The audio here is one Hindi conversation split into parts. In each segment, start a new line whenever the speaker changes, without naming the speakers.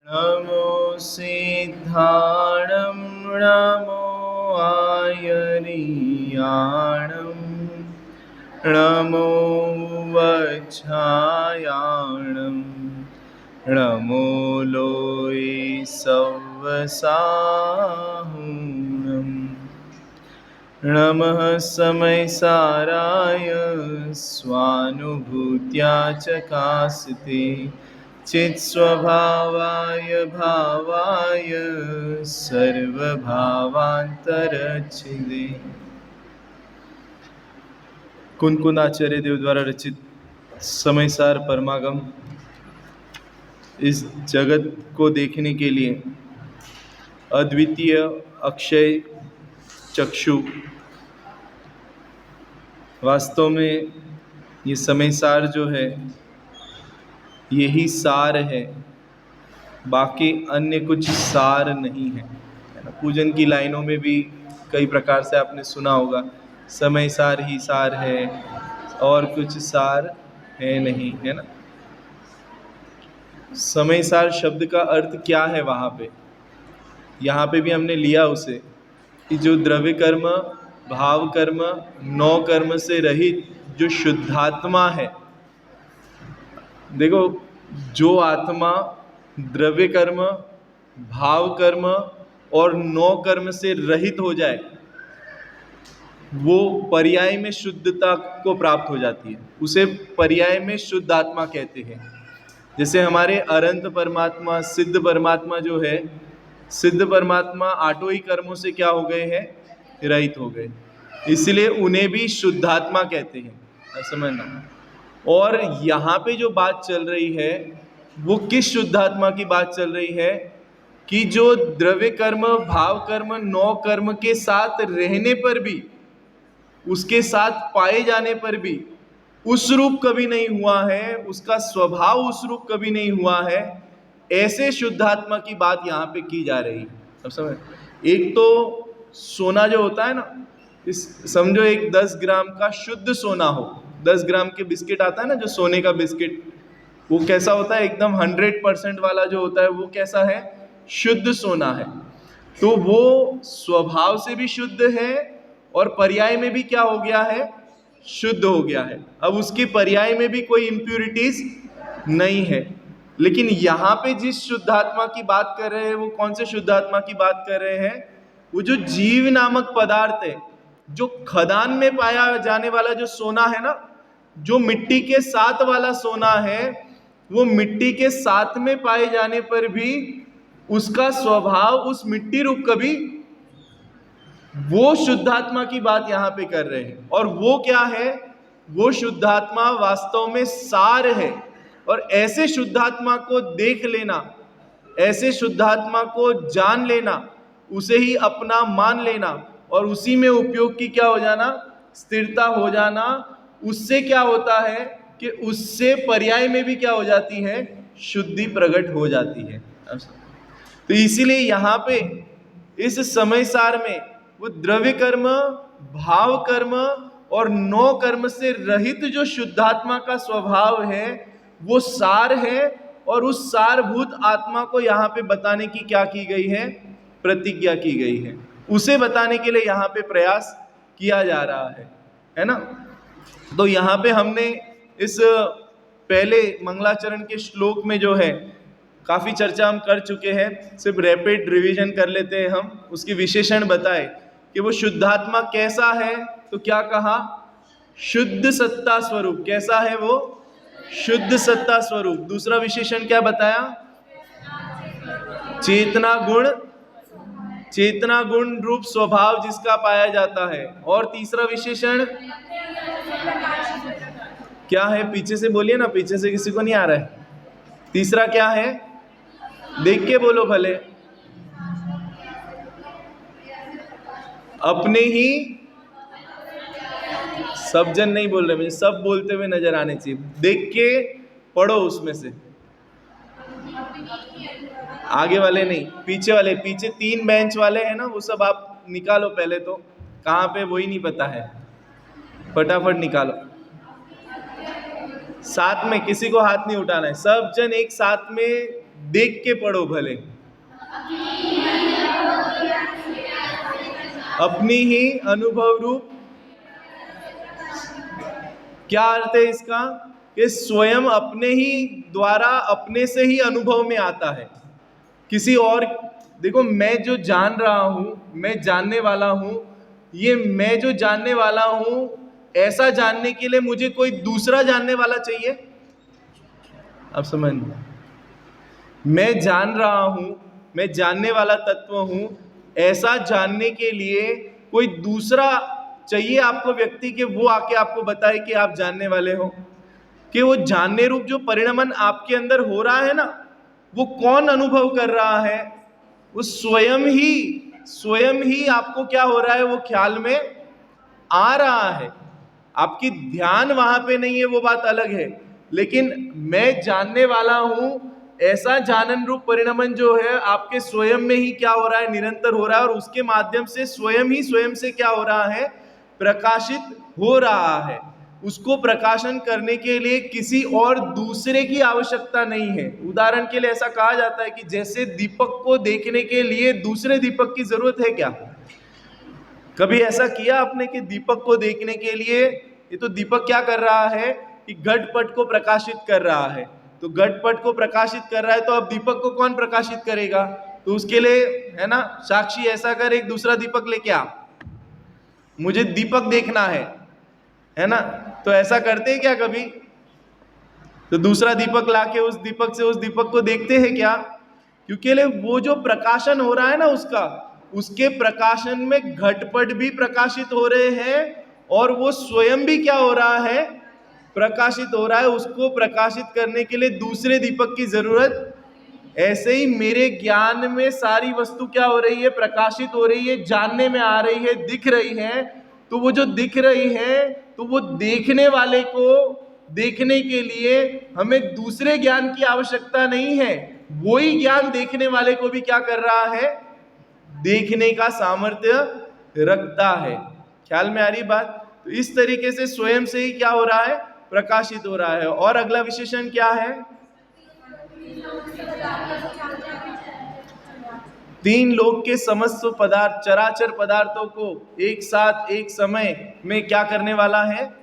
नमो सिद्धाणं नमो आयर्याणं नमो वच्छायाणं नमो लोये सव्वसाहुणम् नमः समयसाराय स्वानुभूत्या चकास्ते चित्स्वभावाय भावाय सर्वभावांतरच्छिदे। कुनकुन आचार्य देव द्वारा रचित समयसार परमागम इस जगत को देखने के लिए अद्वितीय अक्षय चक्षु, वास्तव में ये समयसार जो है यही सार है, बाकी अन्य कुछ सार नहीं है ना। पूजन की लाइनों में भी कई प्रकार से आपने सुना होगा, समयसार ही सार है और कुछ सार है नहीं, है ना। समयसार शब्द का अर्थ क्या है वहाँ पे, यहाँ पे भी हमने लिया उसे कि जो द्रव्य कर्म, भाव कर्म, नौ कर्म से रहित जो शुद्धात्मा है। देखो, जो आत्मा द्रव्य कर्म, भाव कर्म और नौ कर्म से रहित हो जाए वो पर्याय में शुद्धता को प्राप्त हो जाती है, उसे पर्याय में शुद्ध आत्मा कहते हैं। जैसे हमारे अनंत परमात्मा, सिद्ध परमात्मा जो है, सिद्ध परमात्मा आठों ही कर्मों से क्या हो गए हैं, रहित हो गए, इसलिए उन्हें भी शुद्धात्मा कहते हैं, समझना। और यहाँ पे जो बात चल रही है वो किस शुद्धात्मा की बात चल रही है कि जो द्रव्य कर्म, भाव कर्म, नौ कर्म के साथ रहने पर भी, उसके साथ पाए जाने पर भी उस रूप कभी नहीं हुआ है, उसका स्वभाव उस रूप कभी नहीं हुआ है, ऐसे शुद्धात्मा की बात यहाँ पे की जा रही है। सब समझ। एक तो सोना जो होता है ना, इस समझो एक 10 ग्राम का शुद्ध सोना हो, 10 ग्राम के बिस्किट आता है ना जो सोने का बिस्किट, वो कैसा होता है, एकदम 100% वाला जो होता है वो कैसा है, शुद्ध सोना है। तो वो स्वभाव से भी शुद्ध है और पर्याय में भी क्या हो गया है, शुद्ध हो गया है। अब उसके पर्याय में भी कोई इम्प्यूरिटीज नहीं है। लेकिन यहाँ पे जिस शुद्धात्मा की बात कर रहे हैं वो कौन से शुद्धात्मा की बात कर रहे हैं, वो जो जीव नामक पदार्थ है, जो खदान में पाया जाने वाला जो सोना है ना, जो मिट्टी के साथ वाला सोना है, वो मिट्टी के साथ में पाए जाने पर भी उसका स्वभाव उस मिट्टी रूप कभी, वो शुद्धात्मा की बात यहाँ पे कर रहे हैं। और वो क्या है, वो शुद्धात्मा वास्तव में सार है। और ऐसे शुद्धात्मा को देख लेना, ऐसे शुद्धात्मा को जान लेना, उसे ही अपना मान लेना और उसी में उपयोग की क्या हो जाना, स्थिरता हो जाना, उससे क्या होता है कि उससे पर्याय में भी क्या हो जाती है, शुद्धि प्रकट हो जाती है। तो इसीलिए यहाँ पे इस समय सार में वो द्रव्य कर्म, भाव कर्म और नौ कर्म से रहित जो शुद्धात्मा का स्वभाव है वो सार है। और उस सारभूत आत्मा को यहाँ पे बताने की क्या की गई है, प्रतिज्ञा की गई है। उसे बताने के लिए यहाँ पे प्रयास किया जा रहा है ना। तो यहाँ पे हमने इस पहले मंगलाचरण के श्लोक में जो है काफ़ी चर्चा हम कर चुके हैं, सिर्फ रैपिड रिवीजन कर लेते हैं हम। उसकी विशेषण बताए कि वो शुद्धात्मा कैसा है, तो क्या कहा, शुद्ध सत्ता स्वरूप। कैसा है वो, शुद्ध सत्ता स्वरूप। दूसरा विशेषण क्या बताया, चेतना गुण, चेतना गुण रूप स्वभाव जिसका पाया जाता है। और तीसरा विशेषण क्या है, पीछे से बोलिए ना, पीछे से किसी को नहीं आ रहा है। तीसरा क्या है, देख के बोलो भले, अपने ही, सब जन नहीं बोल रहे, मुझे सब बोलते हुए नजर आने चाहिए। देख के पढ़ो, उसमें से आगे वाले नहीं, पीछे वाले, पीछे 3 बेंच वाले हैं ना, वो सब आप निकालो पहले तो, कहाँ पे वही नहीं पता है, फटाफट निकालो। साथ में किसी को हाथ नहीं उठाना है, सब जन एक साथ में देख के पढ़ो भले, अपनी ही अनुभव रूप। क्या अर्थ है इसका? कि स्वयं अपने ही द्वारा अपने से ही अनुभव में आता है, किसी और। देखो, मैं जो जान रहा हूं, मैं जानने वाला हूं, ये मैं जो जानने वाला हूं, ऐसा जानने के लिए मुझे कोई दूसरा जानने वाला चाहिए। आप समझ, मैं जान रहा हूं, मैं जानने वाला तत्व हूं, ऐसा जानने के लिए कोई दूसरा चाहिए आपको व्यक्ति के वो आके आपको बताए कि आप जानने वाले हो। कि वो जानने रूप जो परिणमन आपके अंदर हो रहा है ना, वो कौन अनुभव कर रहा है? वो स्वयं ही आपको क्या हो रहा है, वो ख्याल में आ रहा है। आपकी ध्यान वहां पे नहीं है, वो बात अलग है। लेकिन मैं जानने वाला हूं, ऐसा जानन रूप परिणमन जो है आपके स्वयं में ही क्या हो रहा है, निरंतर हो रहा है। और उसके माध्यम से स्वयं ही स्वयं से क्या हो रहा है, प्रकाशित हो रहा है। उसको प्रकाशन करने के लिए किसी और दूसरे की आवश्यकता नहीं है। उदाहरण के लिए ऐसा कहा जाता है कि जैसे दीपक को देखने के लिए दूसरे दीपक की जरूरत है क्या? कभी ऐसा किया आपने कि दीपक को देखने के लिए, ये तो दीपक क्या कर रहा है कि घटपट को प्रकाशित कर रहा है। तो घटपट को प्रकाशित कर रहा है, तो अब दीपक को कौन प्रकाशित करेगा? तो उसके लिए है ना, साक्षी ऐसा कर, एक दूसरा दीपक लेके आ, मुझे दीपक देखना है ना। तो ऐसा करते हैं क्या कभी? तो दूसरा दीपक लाके उस दीपक से उस दीपक को देखते हैं क्या? क्योंकि वो जो प्रकाशन हो रहा है ना उसका, उसके प्रकाशन में घटपट भी प्रकाशित हो रहे हैं और वो स्वयं भी क्या हो रहा है, प्रकाशित हो रहा है। उसको प्रकाशित करने के लिए दूसरे दीपक की जरूरत। ऐसे ही मेरे ज्ञान में सारी वस्तु क्या हो रही है, प्रकाशित हो रही है, जानने में आ रही है, दिख रही है। तो वो जो दिख रही है, तो वो देखने वाले को देखने के लिए हमें दूसरे ज्ञान की आवश्यकता नहीं है। वही ज्ञान देखने वाले को भी क्या कर रहा है, देखने का सामर्थ्य रखता है। ख्याल में आ रही बात? तो इस तरीके से स्वयं से ही क्या हो रहा है, प्रकाशित हो रहा है। और अगला विशेषण क्या है? तीन लोक के समस्त पदार्थ, चराचर पदार्थों को एक साथ एक समय में क्या करने वाला है,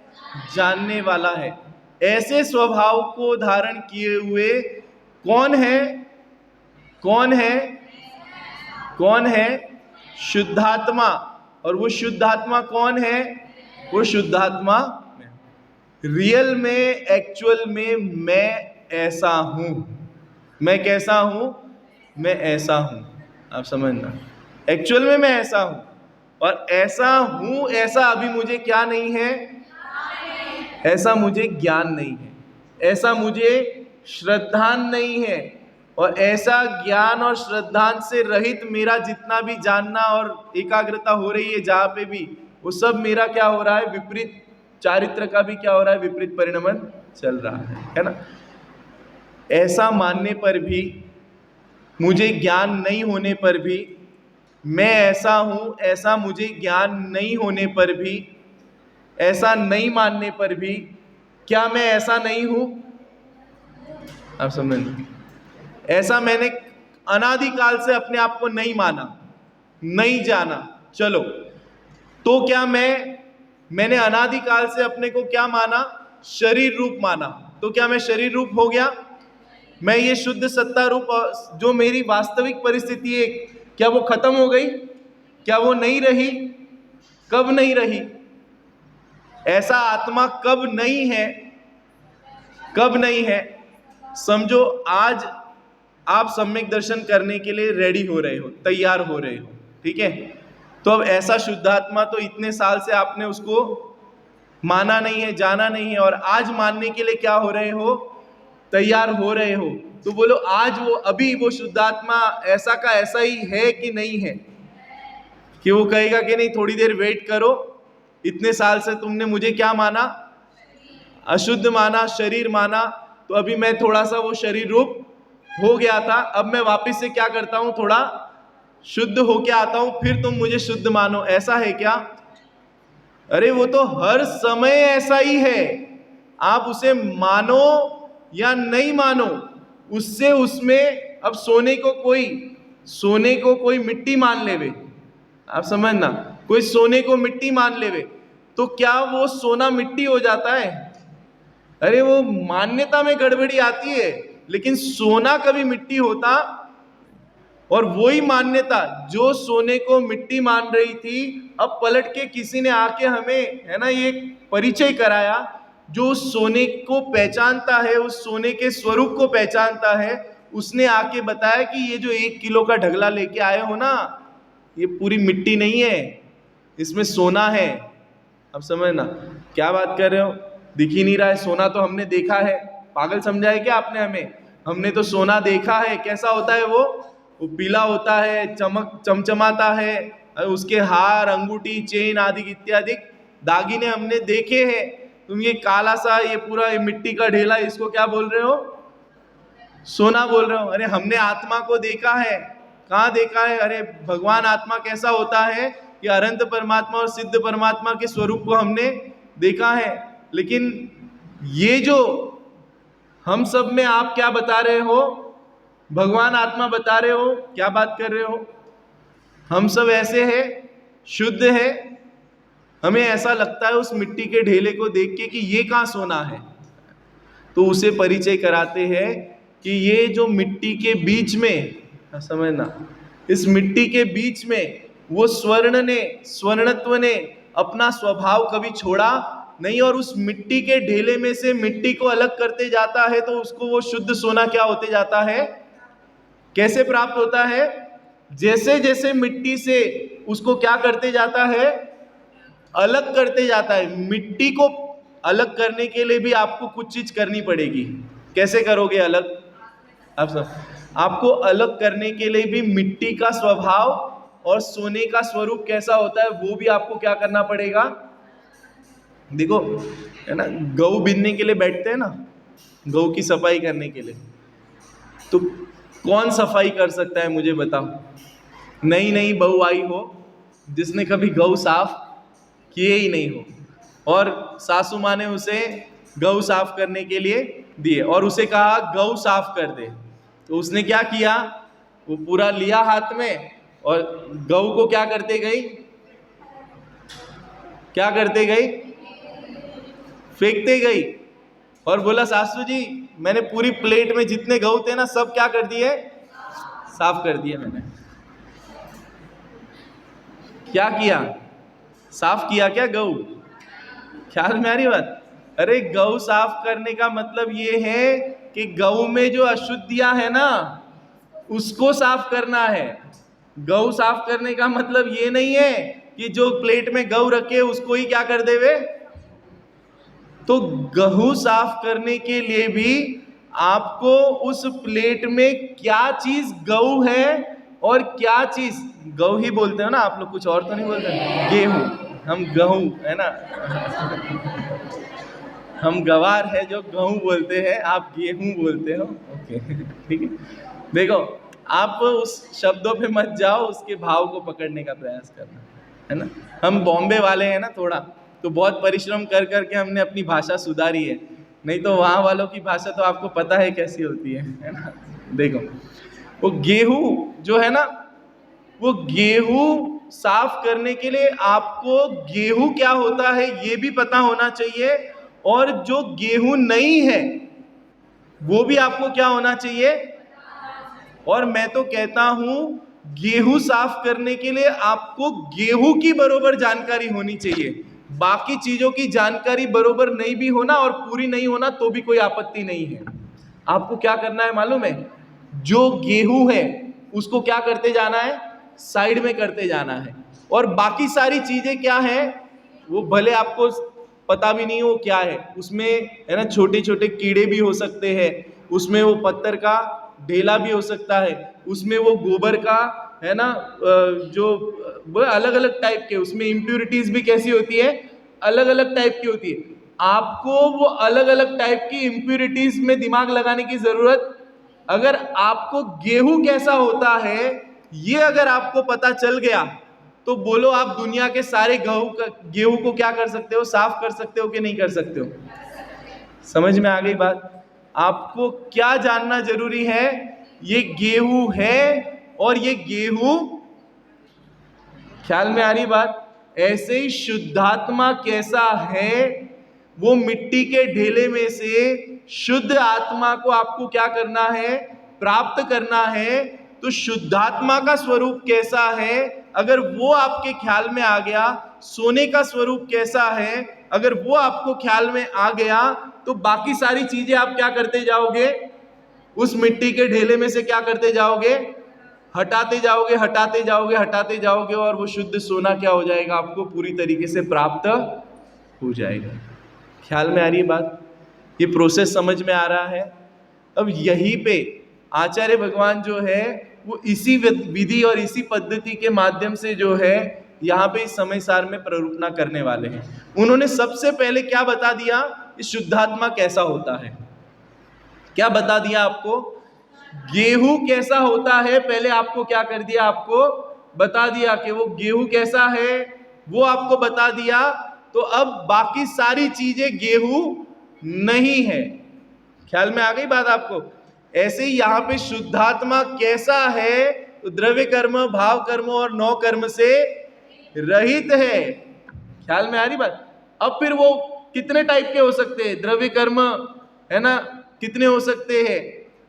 जानने वाला है। ऐसे स्वभाव को धारण किए हुए कौन है? कौन है? कौन है? शुद्धात्मा। और वो शुद्धात्मा कौन है? वो शुद्धात्मा रियल में, एक्चुअल में मैं ऐसा हूं। मैं कैसा हूं? मैं ऐसा हूं। आप समझना, एक्चुअल में मैं ऐसा हूं, और ऐसा हूं, ऐसा अभी मुझे क्या नहीं है, ऐसा मुझे ज्ञान नहीं है, ऐसा मुझे श्रद्धान नहीं है। और ऐसा ज्ञान और श्रद्धान से रहित मेरा जितना भी जानना और एकाग्रता हो रही है जहां पे भी, वो सब मेरा क्या हो रहा है, विपरीत चारित्र का भी क्या हो रहा है, विपरीत परिणमन चल रहा है ना। ऐसा मानने पर भी, मुझे ज्ञान नहीं होने पर भी, मैं ऐसा हूं, ऐसा मुझे ज्ञान नहीं होने पर भी, ऐसा नहीं मानने पर भी, क्या मैं ऐसा नहीं हूं? आप समझ, ऐसा मैंने अनादिकाल से अपने आप को नहीं माना, नहीं जाना। चलो, तो क्या मैंने अनादिकाल से अपने को क्या माना, शरीर रूप माना। तो क्या मैं शरीर रूप हो गया? मैं ये शुद्ध सत्ता रूप जो मेरी वास्तविक परिस्थिति है, क्या वो खत्म हो गई? क्या वो नहीं रही? कब नहीं रही? ऐसा आत्मा कब नहीं है? कब नहीं है? समझो, आज आप सम्यक दर्शन करने के लिए रेडी हो रहे हो, तैयार हो रहे हो, ठीक है। तो अब ऐसा शुद्धात्मा तो इतने साल से आपने उसको माना नहीं है, जाना नहीं है, और आज मानने के लिए क्या हो रहे हो, तैयार हो रहे हो। तो बोलो, आज वो अभी वो शुद्धात्मा ऐसा का ऐसा ही है कि नहीं है? कि वो कहेगा कि नहीं, थोड़ी देर वेट करो, इतने साल से तुमने मुझे क्या माना, अशुद्ध माना, शरीर माना, तो अभी मैं थोड़ा सा वो शरीर रूप हो गया था, अब मैं वापस से क्या करता हूं, थोड़ा शुद्ध होके आता हूं, फिर तुम मुझे शुद्ध मानो। ऐसा है क्या? अरे वो तो हर समय ऐसा ही है, आप उसे मानो या नहीं मानो, उससे उसमें अब सोने को कोई मिट्टी मान लेवे, आप समझना, कोई सोने को मिट्टी मान लेवे, तो क्या वो सोना मिट्टी हो जाता है? अरे वो मान्यता में गड़बड़ी आती है, लेकिन सोना कभी मिट्टी होता? और वही मान्यता जो सोने को मिट्टी मान रही थी, अब पलट के किसी ने आके हमें, है ना, ये परिचय कराया, जो उस सोने को पहचानता है, उस सोने के स्वरूप को पहचानता है, उसने आके बताया कि ये जो 1 किलो का ढगला लेके आए हो ना, ये पूरी मिट्टी नहीं है, इसमें सोना है। अब समझना क्या बात कर रहे हो? दिख ही नहीं रहा है सोना, तो हमने देखा है। पागल समझा है क्या आपने हमें? हमने तो सोना देखा है। कैसा होता है वो पीला होता है, चमचमाता है, उसके हार, अंगूठी, चेन आदि इत्यादि दागिने हमने देखे हैं। तुम ये काला सा, ये पूरा ये मिट्टी का ढेला, इसको क्या बोल रहे हो? सोना बोल रहे हो। अरे हमने आत्मा को देखा है। कहाँ देखा है? अरे भगवान आत्मा कैसा होता है कि अनंत परमात्मा और सिद्ध परमात्मा के स्वरूप को हमने देखा है। लेकिन ये जो हम सब में आप क्या बता रहे हो? भगवान आत्मा बता रहे हो? क्या बात कर रहे हो? हम सब ऐसे हैं, शुद्ध है, हमें ऐसा लगता है उस मिट्टी के ढेले को देख के कि ये कहाँ सोना है। तो उसे परिचय कराते हैं कि ये जो मिट्टी के बीच में, समझना, इस मिट्टी के बीच में वो स्वर्णत्व ने अपना स्वभाव कभी छोड़ा नहीं, और उस मिट्टी के ढेले में से मिट्टी को अलग करते जाता है, तो उसको वो शुद्ध सोना क्या होते जाता है? कैसे प्राप्त होता है? जैसे जैसे मिट्टी से उसको क्या करते जाता है? अलग करते जाता है। मिट्टी को अलग करने के लिए भी आपको कुछ चीज करनी पड़ेगी। कैसे करोगे अलग? आप सब, आपको अलग करने के लिए भी मिट्टी का स्वभाव और सोने का स्वरूप कैसा होता है वो भी आपको क्या करना पड़ेगा। देखो, है ना, गऊ बीनने के लिए बैठते हैं ना, गऊ की सफाई करने के लिए, तो कौन सफाई कर सकता है मुझे बताओ? नई नई बहू आई हो जिसने कभी गऊ साफ किए ही नहीं हो, और सासू माँ ने उसे गऊ साफ करने के लिए दिए और उसे कहा गऊ साफ कर दे, तो उसने क्या किया? वो पूरा लिया हाथ में और गऊ को क्या करते गई? क्या करते गई? फेंकते गई, और बोला सासू जी मैंने पूरी प्लेट में जितने गऊ थे ना सब क्या कर दिए? साफ कर दिए मैंने। क्या किया? साफ किया क्या गऊ? ख्याल में आ रही बात? अरे गऊ साफ करने का मतलब ये है कि गऊ में जो अशुद्धियां है ना उसको साफ करना है। गऊ साफ करने का मतलब ये नहीं है कि जो प्लेट में गऊ रखे उसको ही क्या कर देवे। तो गऊ साफ करने के लिए भी आपको उस प्लेट में क्या चीज गऊ है और क्या चीज, गऊ ही बोलते हो ना आप लोग, कुछ और तो नहीं बोलते? गेहूं, हम गहूं, है ना, हम गवार है जो गहूं बोलते हैं, आप गेहूं बोलते हो। ओके, ठीक है। देखो, आप उस शब्दों पे मत जाओ, उसके भाव को पकड़ने का प्रयास करना, है ना। हम बॉम्बे वाले हैं ना थोड़ा, तो बहुत परिश्रम कर करके हमने अपनी भाषा सुधारी है, नहीं तो वहाँ वालों की भाषा तो आपको पता है कैसी होती है ना। देखो, वो गेहूं जो है ना, वो गेहूं साफ करने के लिए आपको गेहूं क्या होता है ये भी पता होना चाहिए, और जो गेहूं नहीं है वो भी आपको क्या होना चाहिए। और मैं तो कहता हूं गेहूं साफ करने के लिए आपको गेहूं की बरोबर जानकारी होनी चाहिए। बाकी चीजों की जानकारी बरोबर नहीं भी होना और पूरी नहीं होना तो भी कोई आपत्ति नहीं है। आपको क्या करना है मालूम है? जो गेहूं है उसको क्या करते जाना है? साइड में करते जाना है। और बाकी सारी चीजें क्या है वो भले आपको पता भी नहीं हो क्या है, उसमें, है ना, छोटे छोटे कीड़े भी हो सकते हैं, उसमें वो पत्थर का ढेला भी हो सकता है, उसमें वो गोबर का, है ना, जो अलग अलग टाइप के, उसमें इम्प्यूरिटीज भी कैसी होती है? अलग अलग टाइप की होती है। आपको वो अलग अलग टाइप की इम्प्यूरिटीज में दिमाग लगाने की जरूरत, अगर आपको गेहूं कैसा होता है ये अगर आपको पता चल गया तो बोलो आप दुनिया के सारे गेहूं को क्या कर सकते हो? साफ कर सकते हो कि नहीं कर सकते हो? समझ में आ गई बात? आपको क्या जानना जरूरी है? ये गेहूं है और ये गेहूं, ख्याल में आ रही बात? ऐसे ही शुद्धात्मा कैसा है, वो मिट्टी के ढेले में से शुद्ध आत्मा को आपको क्या करना है? प्राप्त करना है। तो शुद्धात्मा का स्वरूप कैसा है, अगर वो आपके ख्याल में आ गया, सोने का स्वरूप कैसा है अगर वो आपको ख्याल में आ गया, तो बाकी सारी चीजें आप क्या करते जाओगे? उस मिट्टी के ढेले में से क्या करते जाओगे? हटाते जाओगे, हटाते जाओगे, हटाते जाओगे, और वो शुद्ध सोना क्या हो जाएगा? आपको पूरी तरीके से प्राप्त हो जाएगा। ख्याल में आ रही है बात? ये प्रोसेस समझ में आ रहा है? अब यहीं पे आचार्य भगवान जो है वो इसी विधि और इसी पद्धति के माध्यम से जो है यहाँ पे इस समय सार में प्ररूपणा करने वाले हैं। उन्होंने सबसे पहले क्या बता दिया? इस शुद्धात्मा कैसा होता है। क्या बता दिया आपको? गेहूं कैसा होता है, पहले आपको क्या कर दिया? आपको बता दिया कि वो गेहूं कैसा है, वो आपको बता दिया। तो अब बाकी सारी चीजें गेहूं नहीं है। ख्याल में आ गई बात आपको? ऐसे ही यहाँ पे शुद्धात्मा कैसा है? तो द्रव्य कर्म, भाव कर्म और नौ कर्म से रहित है। ख्याल में आ रही बात? अब फिर वो कितने टाइप के हो सकते हैं? द्रव्य कर्म है ना, कितने हो सकते हैं?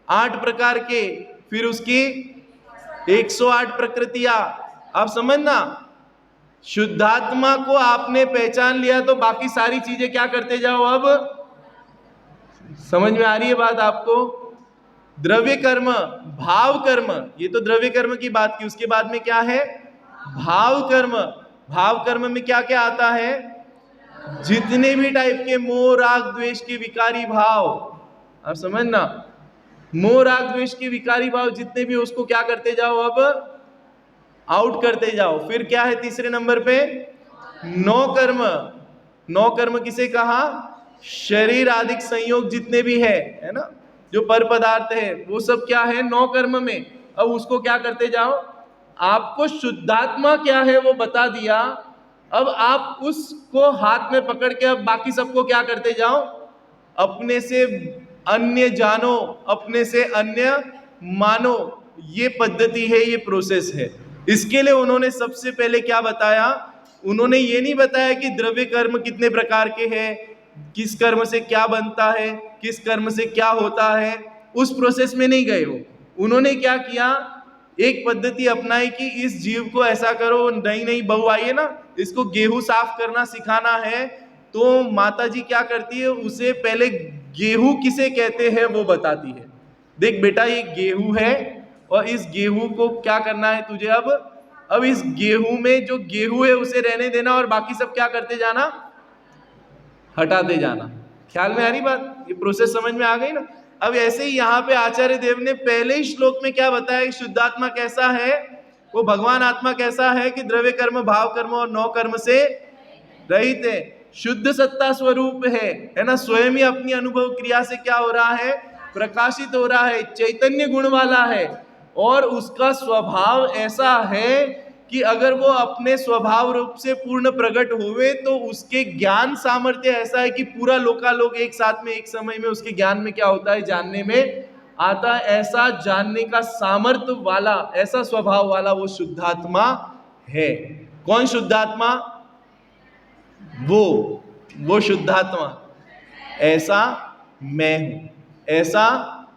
8 प्रकार के। फिर उसकी 108 प्रकृतियां। आप समझना, शुद्धात्मा को आपने पहचान लिया तो बाकी सारी चीजें क्या करते जाओ? अब समझ में आ रही है बात आपको? द्रव्य कर्म, भाव कर्म, ये तो द्रव्य कर्म की बात की। उसके बाद में क्या है? भाव कर्म। भाव कर्म में क्या क्या आता है? जितने भी टाइप के मोह राग द्वेष के विकारी भाव, आप समझना, मोह राग द्वेष के विकारी भाव जितने भी, उसको क्या करते जाओ? अब आउट करते जाओ। फिर क्या है तीसरे नंबर पे? नौ कर्म। नौ कर्म किसे कहा? शरीर आदि संयोग जितने भी है ना, जो पर पदार्थ है, वो सब क्या है? नौ कर्म में। अब उसको क्या करते जाओ? आपको शुद्धात्मा क्या है वो बता दिया। अब आप उसको हाथ में पकड़ के अब बाकी सबको क्या करते जाओ? अपने से अन्य जानो, अपने से अन्य मानो। ये पद्धति है, ये प्रोसेस है। इसके लिए उन्होंने सबसे पहले क्या बताया? उन्होंने ये नहीं बताया कि द्रव्य कर्म कितने प्रकार के हैं, किस कर्म से क्या बनता है, किस कर्म से क्या होता है, उस प्रोसेस में नहीं गए वो। उन्होंने क्या किया? एक पद्धति अपनाई कि इस जीव को ऐसा करो, नई नई बहू आई है ना, इसको गेहूं साफ करना सिखाना है, तो माता जी क्या करती है? उसे पहले गेहूं किसे कहते हैं वो बताती है। देख बेटा, ये गेहूं है और इस गेहूं को क्या करना है तुझे? अब इस गेहूं में जो गेहूं है उसे रहने देना और बाकी सब क्या करते जाना? हटाते जाना। ख्याल में आ रही बात? ये प्रोसेस समझ में आ गई ना? अब ऐसे ही यहाँ पे आचार्य देव ने पहले ही श्लोक में क्या बताया? शुद्धात्मा कैसा है? वो भगवान आत्मा कैसा है कि द्रव्य कर्म, भाव कर्म और नौ कर्म से रहित है, शुद्ध सत्ता स्वरूप है ना। स्वयं ही अपनी अनुभव क्रिया से क्या हो रहा है? प्रकाशित हो रहा है, चैतन्य गुण वाला है। और उसका स्वभाव ऐसा है कि अगर वो अपने स्वभाव रूप से पूर्ण प्रकट हुए तो उसके ज्ञान सामर्थ्य ऐसा है कि पूरा लोकालोक एक साथ में एक समय में उसके ज्ञान में क्या होता है? जानने में आता है। ऐसा जानने का सामर्थ्य वाला, ऐसा स्वभाव वाला वो शुद्धात्मा है। कौन शुद्धात्मा? वो शुद्धात्मा। ऐसा मैं हूं, ऐसा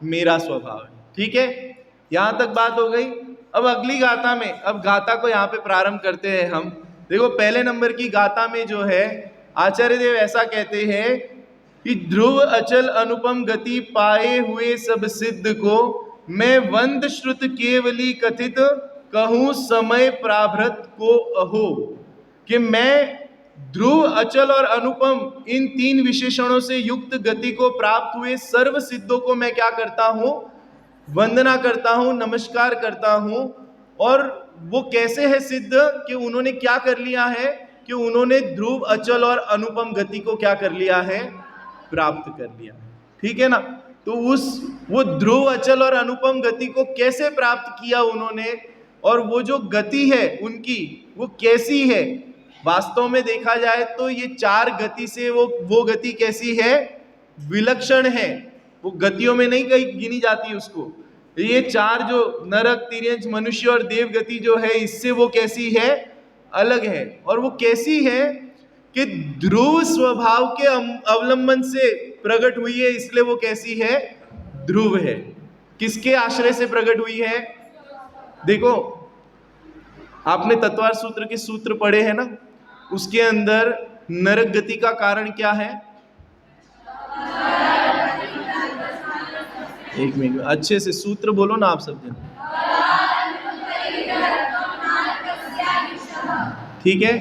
मेरा स्वभाव है। ठीक है, यहां तक बात हो गई। अब अगली गाथा में, अब गाथा को यहाँ पे प्रारंभ करते हैं हम। देखो, पहले नंबर की गाथा में जो है आचार्य देव ऐसा कहते हैं कि ध्रुव अचल अनुपम गति पाए हुए सब सिद्ध को मैं वंद श्रुत केवली कथित कहूँ समय प्राभृत को अहो। कि मैं ध्रुव, अचल और अनुपम इन तीन विशेषणों से युक्त गति को प्राप्त हुए सर्व सिद्धों को मैं क्या करता हूं? वंदना करता हूं, नमस्कार करता हूं। और वो कैसे है सिद्ध? कि उन्होंने क्या कर लिया है? कि उन्होंने ध्रुव, अचल और अनुपम गति को क्या कर लिया है? प्राप्त कर लिया। ठीक है ना? तो वो ध्रुव, अचल और अनुपम गति को कैसे प्राप्त किया उन्होंने, और वो जो गति है उनकी वो कैसी है? वास्तव में देखा जाए तो ये चार गति से वो गति कैसी है? विलक्षण है। वो गतियों में नहीं कहीं गिनी जाती उसको। ये चार जो नरक, तिर्यंच, मनुष्य और देव गति जो है, इससे वो कैसी है? अलग है। और वो कैसी है कि ध्रुव स्वभाव के अवलंबन से प्रकट हुई है, इसलिए वो कैसी है? ध्रुव है। किसके आश्रय से प्रकट हुई है? देखो, आपने तत्वार सूत्र के सूत्र पढ़े हैं ना, उसके अंदर नरक गति का कारण क्या है? एक मिनट, अच्छे से सूत्र बोलो ना आप सब जन। ठीक है,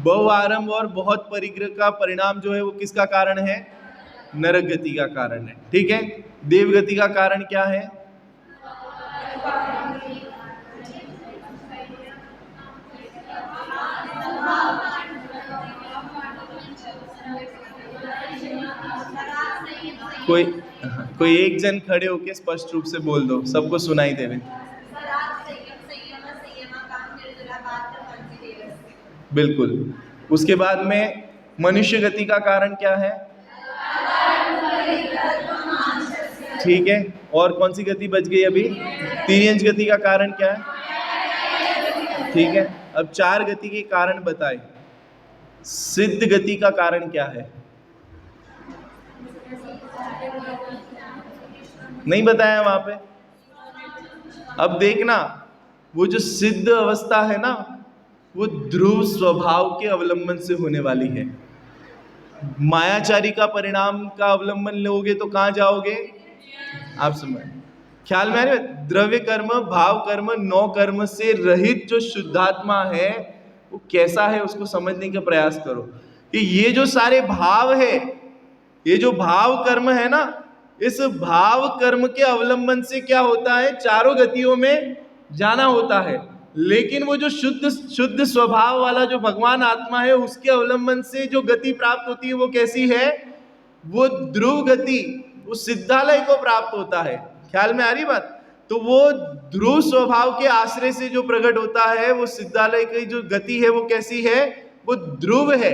बहु आरंभ और बहुत परिग्रह का परिणाम जो है वो किसका कारण है? नरक गति का कारण है। ठीक है, देव गति का कारण क्या है? कोई एक जन खड़े होके स्पष्ट रूप से बोल दो, सबको सुनाई देवे। बिल्कुल। उसके बाद में मनुष्य गति का कारण क्या है? ठीक है, और कौन सी गति बच गई अभी? तिर्यंच गति का कारण क्या है? ठीक है, अब चार गति के कारण बताए। सिद्ध गति का कारण क्या है? नहीं बताया वहां पे। अब देखना, वो जो सिद्ध अवस्था है ना, वो ध्रुव स्वभाव के अवलंबन से होने वाली है। मायाचारी का परिणाम का अवलंबन लोगे तो कहां जाओगे? आप समझ, ख्याल में आ रहे? द्रव्य कर्म, भाव कर्म, नौ कर्म से रहित जो शुद्धात्मा है वो कैसा है, उसको समझने का प्रयास करो कि ये जो सारे भाव है, ये जो भाव कर्म है ना, इस भाव कर्म के अवलंबन से क्या होता है? चारों गतियों में जाना होता है। लेकिन वो जो शुद्ध स्वभाव वाला जो भगवान आत्मा है, उसके अवलंबन से जो गति प्राप्त होती है वो कैसी है? वो ध्रुव गति, वो सिद्धालय को प्राप्त होता है। ख्याल में आ रही बात? तो वो ध्रुव स्वभाव के आश्रय से जो प्रकट होता है, वो सिद्धालय की जो गति है वो कैसी है? वो ध्रुव है।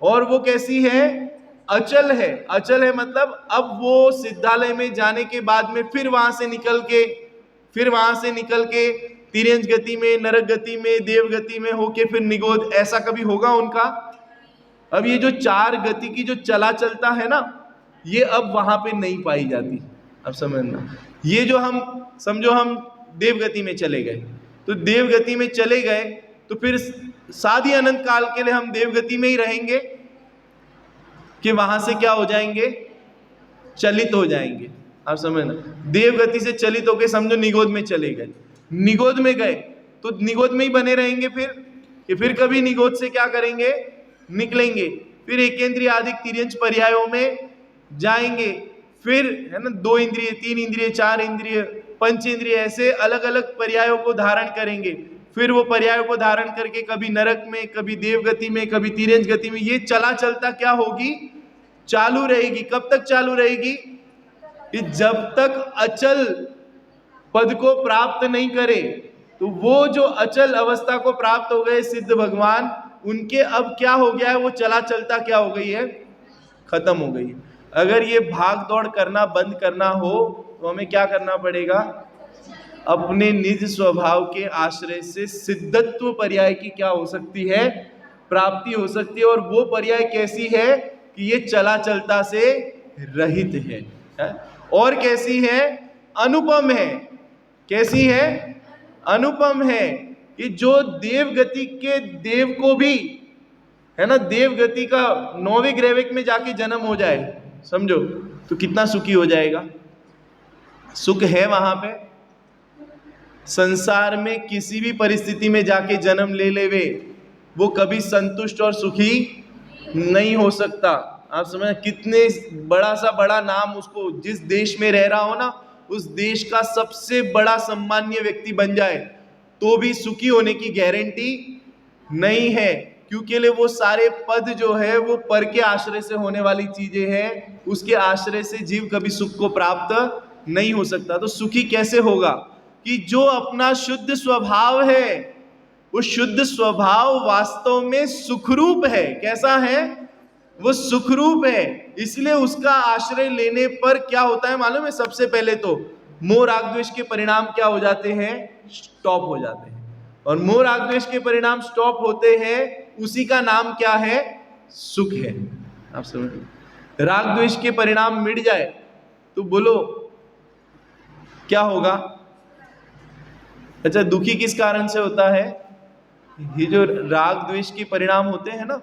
और वो कैसी है? अचल है। अचल है मतलब अब वो सिद्धालय में जाने के बाद में फिर वहां से निकल के तिर्यंच गति में, नरक गति में, देव गति में होके फिर निगोद, ऐसा कभी होगा उनका? अब ये जो चार गति की जो चला चलता है ना, ये अब वहां पे नहीं पाई जाती। अब समझना, ये जो हम समझो हम देव गति में चले गए, तो देव गति में चले गए तो फिर साधी अनंत काल के लिए हम देव गति में ही रहेंगे कि वहां से क्या हो जाएंगे? चलित हो जाएंगे। आप समझना, देव गति से चलित होके समझो निगोद में चले गए। निगोद में गए तो निगोद में ही बने रहेंगे फिर कभी निगोद से क्या करेंगे? निकलेंगे, फिर एकेंद्रिय, आदिक, तिर्यंच पर्यायों में जाएंगे, फिर है ना 2 इंद्रिय, 3 इंद्रिय, 4 इंद्रिय, 5 इंद्रिय, ऐसे अलग अलग पर्यायों को धारण करेंगे। फिर वो पर्यायों को धारण करके कभी नरक में, कभी देव गति में, कभी तिर्यंच गति में, ये चला चलता क्या होगी? चालू रहेगी। कब तक चालू रहेगी? कि जब तक अचल पद को प्राप्त नहीं करे। तो वो जो अचल अवस्था को प्राप्त हो गए सिद्ध भगवान, उनके अब क्या हो गया है? वो चला चलता क्या हो गई है? खत्म हो गई है। अगर ये भाग दौड़ करना बंद करना हो तो हमें क्या करना पड़ेगा? अपने निज स्वभाव के आश्रय से सिद्धत्व पर्याय की क्या हो सकती है? प्राप्ति हो सकती है। और वो पर्याय कैसी है? कि ये चला चलता से रहित है। और कैसी है? अनुपम है। कैसी है? अनुपम है। कि जो देव गति के देव को भी, है ना, देव गति का 9वें ग्रैविक में जाके जन्म हो जाए, समझो तो कितना सुखी हो जाएगा। सुख है वहां पे। संसार में किसी भी परिस्थिति में जाके जन्म ले लेवे, वो कभी संतुष्ट और सुखी नहीं हो सकता। आप समझ, कितने बड़ा नाम उसको, जिस देश में रह रहा हो ना, उस देश का सबसे बड़ा सम्मान्य व्यक्ति बन जाए तो भी सुखी होने की गारंटी नहीं है। क्योंकि वो सारे पद जो है वो पर के आश्रय से होने वाली चीजें हैं। उसके आश्रय से जीव कभी सुख को प्राप्त नहीं हो सकता। तो सुखी कैसे होगा? कि जो अपना शुद्ध स्वभाव है, वो शुद्ध स्वभाव वास्तव में सुखरूप है। कैसा है? वो सुखरूप है, इसलिए उसका आश्रय लेने पर क्या होता है मालूम है? सबसे पहले तो मोह राग द्वेष के परिणाम क्या हो जाते हैं? स्टॉप हो जाते हैं। और मोह राग द्वेष के परिणाम स्टॉप होते हैं, उसी का नाम क्या है? सुख है। आप समझ, राग द्वेष के परिणाम मिट जाए तो बोलो क्या होगा? अच्छा, दुखी किस कारण से होता है? ये जो राग द्वेष के परिणाम होते हैं ना,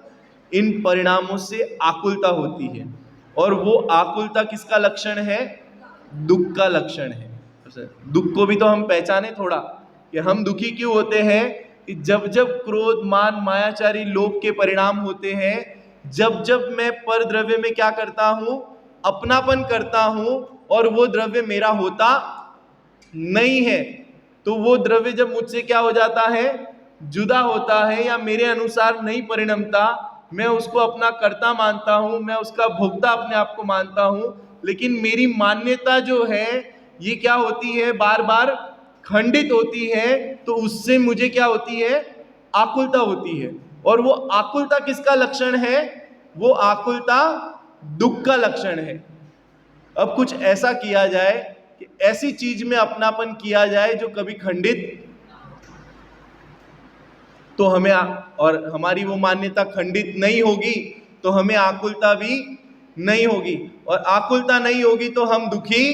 इन परिणामों से आकुलता होती है, और वो आकुलता किसका लक्षण है? दुख का लक्षण है। दुख को भी तो हम पहचाने थोड़ा, कि हम दुखी क्यों होते हैं? कि जब जब क्रोध, मान, मायाचारी, लोभ के परिणाम होते हैं, जब जब मैं पर द्रव्य में क्या करता हूं? अपनापन करता हूं, और वो द्रव्य मेरा होता नहीं है, तो वो द्रव्य जब मुझसे क्या हो जाता है? जुदा होता है, या मेरे अनुसार नहीं परिणमता, मैं उसको अपना कर्ता मानता हूं, मैं उसका भोक्ता अपने आप को मानता हूं, लेकिन मेरी मान्यता जो है ये क्या होती है? बार बार खंडित होती है, तो उससे मुझे क्या होती है? आकुलता होती है। और वो आकुलता किसका लक्षण है? वो आकुलता दुख का लक्षण है। अब कुछ ऐसा किया जाए कि ऐसी चीज में अपनापन किया जाए जो कभी खंडित, तो हमें और हमारी वो मान्यता खंडित नहीं होगी तो हमें आकुलता भी नहीं होगी, और आकुलता नहीं होगी तो हम दुखी।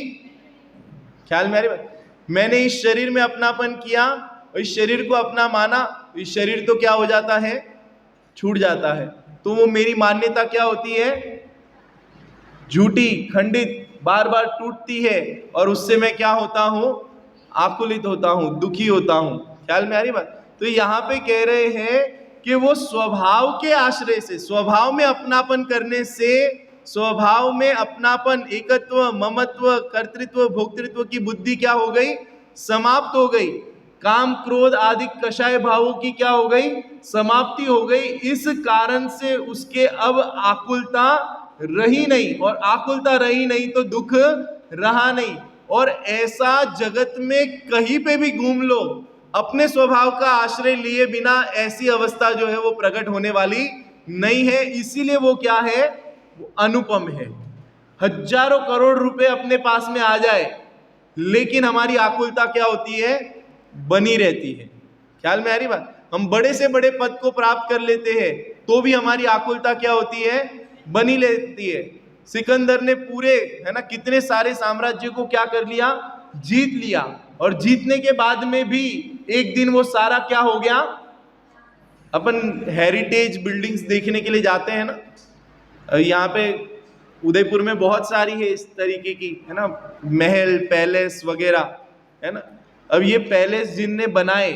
ख्याल में आ रही बात? मैंने इस शरीर में अपनापन किया और इस शरीर को अपना माना, इस शरीर तो क्या हो जाता है? छूट जाता है। तो वो मेरी मान्यता क्या होती है? झूठी, खंडित, बार बार टूटती है, और उससे मैं क्या होता हूं? आकुलित होता हूं, दुखी होता हूं। ख्याल में आ रही बात? तो यहाँ पे कह रहे हैं कि वो स्वभाव के आश्रय से, स्वभाव में अपनापन करने से, स्वभाव में अपनापन, एकत्व, ममत्व, कर्तृत्व, भोक्तृत्व की बुद्धि क्या हो गई? समाप्त हो गई। काम, क्रोध आदि कषाय भावों की क्या हो गई? समाप्ति हो गई। इस कारण से उसके अब आकुलता रही नहीं, और आकुलता रही नहीं तो दुख रहा नहीं। और ऐसा जगत में कहीं पे भी घूम लो, अपने स्वभाव का आश्रय लिए बिना ऐसी अवस्था जो है वो प्रकट होने वाली नहीं है। इसीलिए वो क्या है? वो अनुपम है। हजारों करोड़ रुपए अपने पास में आ जाए, लेकिन हमारी आकुलता क्या होती है? बनी रहती है। ख्याल में आ रही बात? हम बड़े से बड़े पद को प्राप्त कर लेते हैं, तो भी हमारी आकुलता क्या होती है? बनी रहती है। सिकंदर ने पूरे, है ना, कितने सारे साम्राज्य को क्या कर लिया? जीत लिया। और जीतने के बाद में भी एक दिन वो सारा क्या हो गया? अपन हेरिटेज बिल्डिंग्स देखने के लिए जाते हैं ना, यहाँ पे उदयपुर में बहुत सारी है इस तरीके की, है ना, महल, पैलेस वगैरह, है ना। अब ये पैलेस जिनने बनाए,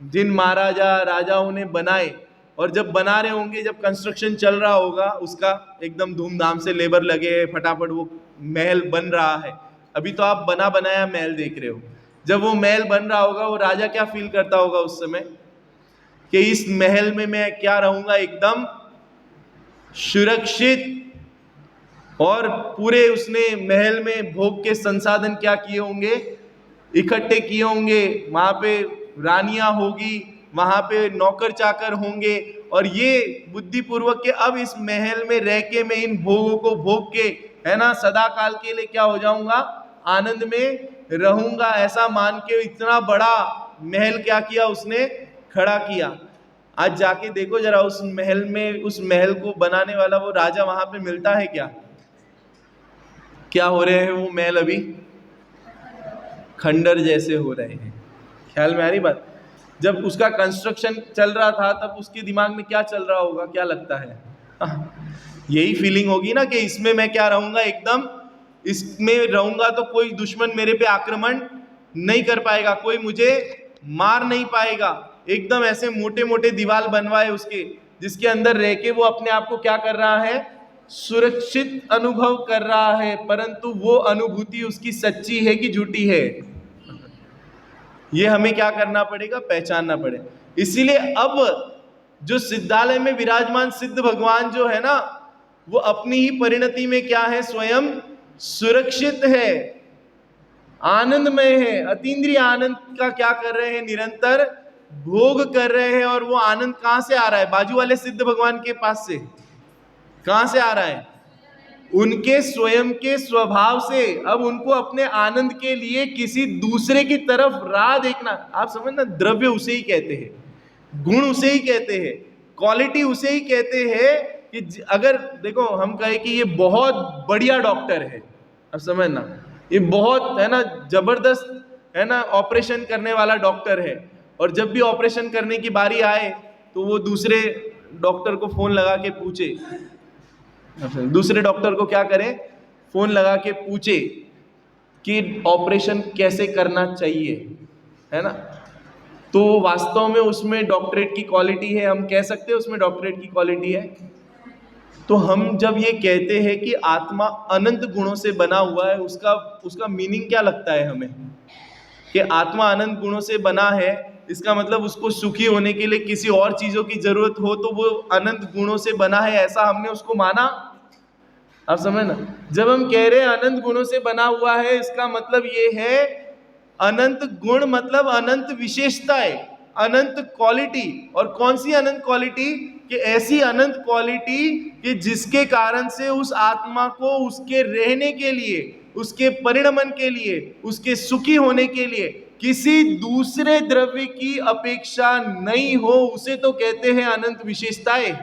जिन महाराजा राजाओं ने बनाए, और जब बना रहे होंगे, जब कंस्ट्रक्शन चल रहा होगा उसका, एकदम धूमधाम से लेबर लगे हैं, फटाफट वो महल बन रहा है। अभी तो आप बना बनाया महल देख रहे हो। जब वो महल बन रहा होगा, वो राजा क्या फील करता होगा उस समय? कि इस महल में मैं क्या रहूंगा? एकदम सुरक्षित। और पूरे उसने महल में भोग के संसाधन क्या किए होंगे? इकट्ठे किए होंगे। वहां पे रानियां होगी, वहां पे नौकर चाकर होंगे, और ये बुद्धिपूर्वक के अब इस महल में रह के मैं इन भोगों को भोग के, है ना, सदा काल के लिए क्या हो जाऊंगा? आनंद में रहूंगा, ऐसा मान के इतना बड़ा महल क्या किया उसने? खड़ा किया। आज जाके देखो जरा उस महल में, उस महल को बनाने वाला वो राजा वहां पे मिलता है क्या? क्या हो रहे हैं वो महल? अभी खंडर जैसे हो रहे हैं। ख्याल में आ रही बात? जब उसका कंस्ट्रक्शन चल रहा था तब उसके दिमाग में क्या चल रहा होगा? क्या लगता है? यही फीलिंग होगी ना कि इसमें मैं क्या रहूंगा? एकदम इसमें रहूंगा तो कोई दुश्मन मेरे पे आक्रमण नहीं कर पाएगा, कोई मुझे मार नहीं पाएगा। एकदम ऐसे मोटे मोटे दीवार बनवाए उसके, जिसके अंदर रह के वो अपने आप को क्या कर रहा है? सुरक्षित अनुभव कर रहा है। परंतु वो अनुभूति उसकी सच्ची है कि झूठी है? ये हमें क्या करना पड़ेगा? पहचानना पड़ेगा। इसीलिए अब जो सिद्धालय में विराजमान सिद्ध भगवान जो है ना, वो अपनी ही परिणति में क्या है? स्वयं सुरक्षित है, आनंदमय है, अतीन्द्रिय आनंद का क्या कर रहे हैं? निरंतर भोग कर रहे हैं। और वो आनंद कहां से आ रहा है? बाजू वाले सिद्ध भगवान के पास से। कहां से आ रहा है? उनके स्वयं के स्वभाव से। अब उनको अपने आनंद के लिए किसी दूसरे की तरफ राह देखना, आप समझना, द्रव्य उसे ही कहते हैं, गुण उसे ही कहते हैं, क्वालिटी उसे ही कहते हैं कि अगर देखो हम कहें कि ये बहुत बढ़िया डॉक्टर है, अब समझना, ये बहुत है ना जबरदस्त है ना ऑपरेशन करने वाला डॉक्टर है, और जब भी ऑपरेशन करने की बारी आए तो वो दूसरे डॉक्टर को फोन लगा के पूछे, दूसरे डॉक्टर को क्या करे, फोन लगा के पूछे कि ऑपरेशन कैसे करना चाहिए, है ना, तो वास्तव में उसमें डॉक्टरेट की क्वालिटी है, हम कह सकते हैं उसमें डॉक्टरेट की क्वालिटी है। तो हम जब ये कहते हैं कि आत्मा अनंत गुणों से बना हुआ है, उसका मीनिंग क्या लगता है हमें, कि आत्मा अनंत गुणों से बना है, इसका मतलब उसको सुखी होने के लिए किसी और चीजों की जरूरत हो तो वो अनंत गुणों से बना है, ऐसा हमने उसको माना। आप समझ ना, जब हम कह रहे हैं अनंत गुणों से बना हुआ है, इसका मतलब ये है अनंत गुण मतलब अनंत विशेषताएं, अनंत क्वालिटी। और कौन सी अनंत क्वालिटी? कि ऐसी अनंत क्वालिटी कि जिसके कारण से उस आत्मा को उसके रहने के लिए, उसके परिणमन के लिए, उसके सुखी होने के लिए किसी दूसरे द्रव्य की अपेक्षा नहीं हो, उसे तो कहते हैं अनंत विशेषताएं।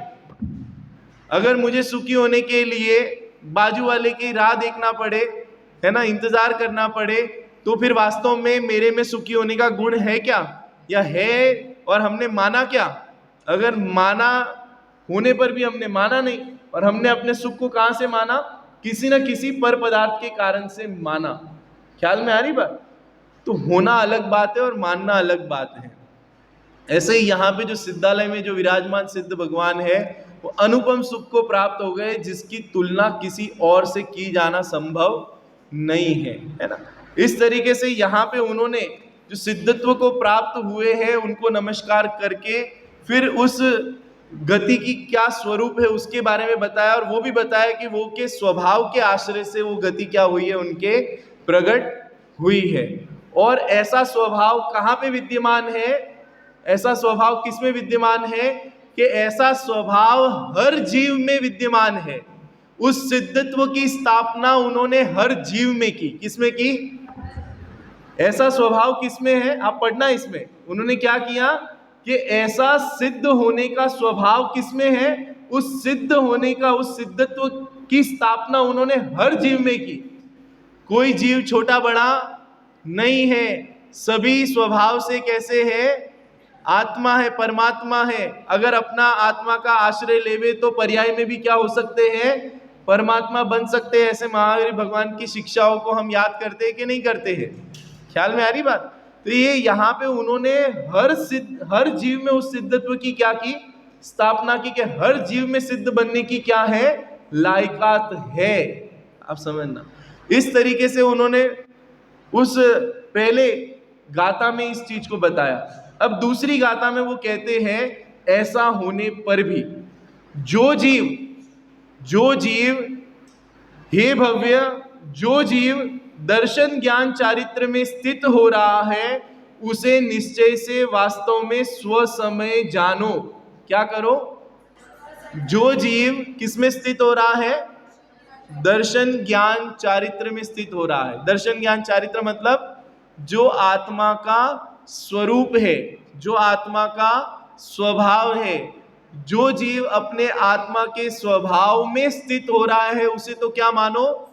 अगर मुझे सुखी होने के लिए बाजू वाले की राह देखना पड़े, है ना, इंतजार करना पड़े, तो फिर वास्तव में मेरे में सुखी होने का गुण है क्या, या है और हमने माना क्या? अगर माना, होने पर भी हमने माना नहीं, और हमने अपने सुख को कहां से माना? किसी न किसी पर पदार्थ के कारण से माना। ख्याल में आ रही बात? तो होना अलग बात है और मानना अलग बात है। ऐसे ही यहाँ पे जो सिद्धालय में जो विराजमान सिद्ध भगवान है, वो अनुपम सुख को प्राप्त हो गए, जिसकी तुलना किसी और से की जाना संभव नहीं है, है ना। इस तरीके से यहाँ पे उन्होंने जो सिद्धत्व को प्राप्त हुए हैं उनको नमस्कार करके फिर उस गति की क्या स्वरूप है उसके बारे में बताया, और वो भी बताया कि वो के स्वभाव के आश्रय से वो गति क्या हुई है, उनके प्रकट हुई है। और ऐसा स्वभाव कहाँ पे विद्यमान है? ऐसा स्वभाव किसमें विद्यमान है? कि ऐसा स्वभाव हर जीव में विद्यमान है। उस सिद्धत्व की स्थापना उन्होंने हर जीव में की। किसमें की? ऐसा स्वभाव किसमें है? आप पढ़ना इसमें उन्होंने क्या किया कि ऐसा सिद्ध होने का स्वभाव किसमें है? उस सिद्ध होने का, उस सिद्धत्व की स्थापना उन्होंने हर जीव में की। कोई जीव छोटा बड़ा नहीं है, सभी स्वभाव से कैसे है? आत्मा है, परमात्मा है। अगर अपना आत्मा का आश्रय लेवे तो पर्याय में भी क्या हो सकते हैं? परमात्मा बन सकते हैं। ऐसे महावीर भगवान की शिक्षाओं को हम याद करते हैं कि नहीं करते हैं? ख्याल में आ रही बात? तो ये यहाँ पे उन्होंने हर जीव में उस सिद्धत्व की क्या की? स्थापना की, कि हर जीव में सिद्ध बनने की क्या है? लायकात है। आप समझना, इस तरीके से उन्होंने उस पहले गाथा में इस चीज को बताया। अब दूसरी गाथा में वो कहते हैं ऐसा होने पर भी जो जीव हे भव्य, जो जीव दर्शन ज्ञान चारित्र में स्थित हो रहा है, उसे निश्चय से वास्तव में स्वसमय जानो। क्या करो? जो जीव किस में स्थित हो रहा है? दर्शन ज्ञान चारित्र में स्थित हो रहा है। दर्शन ज्ञान चारित्र मतलब जो आत्मा का स्वरूप है, जो आत्मा का स्वभाव है। जो जीव अपने आत्मा के स्वभाव में स्थित हो रहा है उसे तो क्या मानो?